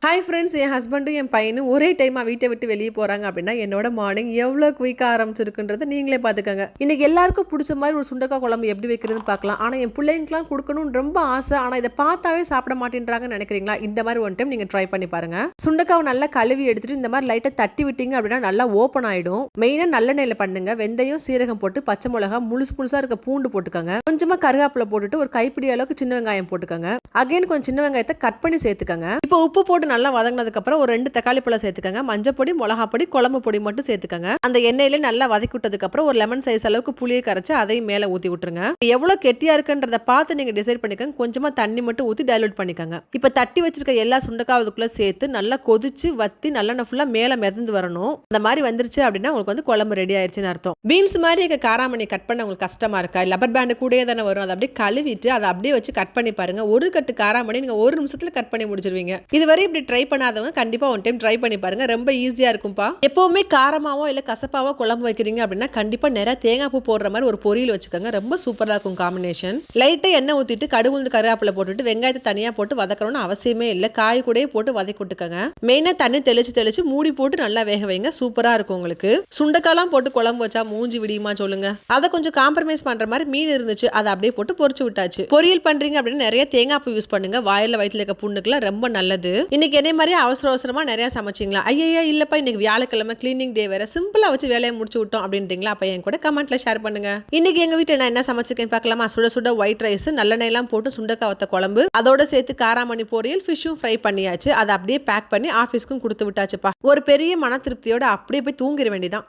Hi friends, என் ஹஸ்பண்டும் என் பையனும் ஒரே டைமாக வீட்டை விட்டு வெளியே போகிறாங்க அப்படின்னா என்னோட மார்னிங் எவ்வளோ குயிக்காக ஆரம்பிச்சிருக்குன்றதை நீங்களே பார்த்துக்கோங்க. இன்றைக்கி எல்லாருக்கும் பிடிச்ச மாதிரி ஒரு சுண்டக்காய் குழம்பு எப்படி வைக்கிறதுன்னு பார்க்கலாம். ஆனால் என் பிள்ளைங்களுக்குலாம் கொடுக்கணும்னு ரொம்ப ஆசை. ஆனால் இதை பார்த்தாவே சாப்பிட மாட்டேன்றாங்கன்னு நினைக்கிறீங்களா? இந்த மாதிரி ஒன் டைம் நீங்கள் ட்ரை பண்ணி பாருங்கள். சுண்டக்காவை நல்லா கழுவி எடுத்துட்டு இந்த மாதிரி லைட்டாக தட்டி விட்டீங்க அப்படின்னா நல்லா ஓப்பன் ஆகிடும். மெயினாக நல்லெண்ணெயில் பண்ணுங்க. வெந்தயம், சீரகம் போட்டு பச்சை மிளகா, முழுசாக இருக்க பூண்டு போட்டுக்கோங்க. கொஞ்சமாக கருவேப்பிலை போட்டுட்டு ஒரு கைப்பிடி அளவுக்கு சின்ன வெங்காயம் போட்டுக்கோங்க. அகைன் கொஞ்சம் சின்ன வெங்காயத்தை கட் பண்ணி சேர்த்துக்கோங்க. இப்போ உப்பு போட்டு நல்லா வதங்கினதுக்கு அப்புறம் ஒரு 2 தக்காளி பழம் சேர்த்துக்கங்க. மஞ்சள் பொடி, மிளகா பொடி, குழம்பு பொடி மட்டும் சேர்த்துக்கங்க. அந்த எண்ணெயிலே நல்லா வதக்கி விட்டதுக்கு அப்புறம் ஒரு லெமன் சைஸ் அளவுக்கு புளியை கரைச்சு அதையும் மேல ஊத்தி விட்டுருங்க. எவ்வளவு கெட்டியா இருக்குன்றத பார்த்து நீங்க டிசைட் பண்ணிக்கங்க. கொஞ்சமா தண்ணி மட்டும் ஊத்தி டைலூட் பண்ணிக்கங்க. இப்ப தட்டி வச்சிருக்க எல்லா சுண்டக்காவதுக்குள்ள சேர்த்து நல்லா கொதிச்சு வத்தி நல்லெண்ணெய் ஃபுல்லா மேல மிதந்து வரணும். அந்த மாதிரி வந்துருச்சு அப்படின்னா உங்களுக்கு வந்து குழம்பு ரெடி ஆயிருச்சுன்னு அர்த்தம். பீன்ஸ் மாதிரி இருக்க காராமணி கட் பண்ண உங்களுக்கு கஷ்டமா இருக்கா? லப்பர் பேண்ட் கூடயே தானே வரும். அதை அப்படியே கழுவிட்டு அதை அப்படியே வச்சு கட் பண்ணி பாருங்க. ஒரு கட்டு காராமணி நீங்க 1 நிமிஷத்துல கட் பண்ணி முடிச்சிருவீங்க. இதுவரை இப்படி ட்ரை பண்ணாதவங்க கண்டிப்பா ஒன் டைம் ட்ரை பண்ணி பாருங்க. ரொம்ப ஈஸியா இருக்கும்பா. எப்பவுமே காரமாவோ இல்ல கசப்பாவோ குழம்பு வைக்கிறீங்க அப்படின்னா கண்டிப்பா நிறைய தேங்காய் பூ போடுற மாதிரி ஒரு பொரியல் வச்சுக்கோங்க. ரொம்ப சூப்பரா இருக்கும் காம்பினேஷன். லைட்டா எண்ணெய் ஊத்திட்டு கடுகு உளுந்து கருவேப்பிலை போட்டுட்டு வெங்காயத்தை தனியா போட்டு வதக்கணும்னு அவசியமே இல்லை. காய் கூட போட்டு வதக்கி விட்டுக்கோங்க. மெயினா தண்ணி தெளிச்சு மூடி போட்டு நல்லா வேக வைங்க. சூப்பரா இருக்கும் உங்களுக்கு. சுண்டக்காலாம் போட்டு குழம்பு வச்சா மூஞ்சி விடியுமா சொல்லுங்க. அதை கொஞ்சம் காம்ப்ரமைஸ் பண்ற மாதிரி மீன் இருந்துச்சு, அதை அப்படியே போட்டு பொரிச்சு விட்டாச்சு. பொரியல் பண்றீங்க அப்படின்னு நிறைய தேங்காய் பூ யூஸ் பண்ணுங்க. வாயில வயிற்றுல இருக்க புண்ணுக்குலாம் ரொம்ப நல்லது. இன்னைக்கு என்ன மாதிரி அவசரமா நிறைய சமைச்சிங்களா? ஐயா இல்லப்பா, இன்னைக்கு வியாழக்கிழமை கிளீனிங் டே வேற, சிம்பிளா வச்சு வேலையை முடிச்சு விட்டோம் அப்படின்றீங்களா? அப்ப என் கூட கமெண்ட்ல ஷேர் பண்ணுங்க. இன்னைக்கு எங்க வீட்டுல நான் என்ன சமைச்சிருக்கேன் பார்க்கலாமா? சுட சுட ஒயிட் ரைஸ், நல்லெண்ணெய் எல்லாம் போட்டு சுண்டக்காய் வத்த குழம்பு, அதோட சேர்த்து காராமணி பொரியல், ஃபிஷ்ஷும் ஃப்ரை பண்ணியாச்சு. அதை அப்படியே பேக் பண்ணி ஆஃபீஸ்க்கும் கொடுத்து விட்டாச்சுப்பா. ஒரு பெரிய மன திருப்தியோட அப்படியே போய் தூங்கிட வேண்டியதான்.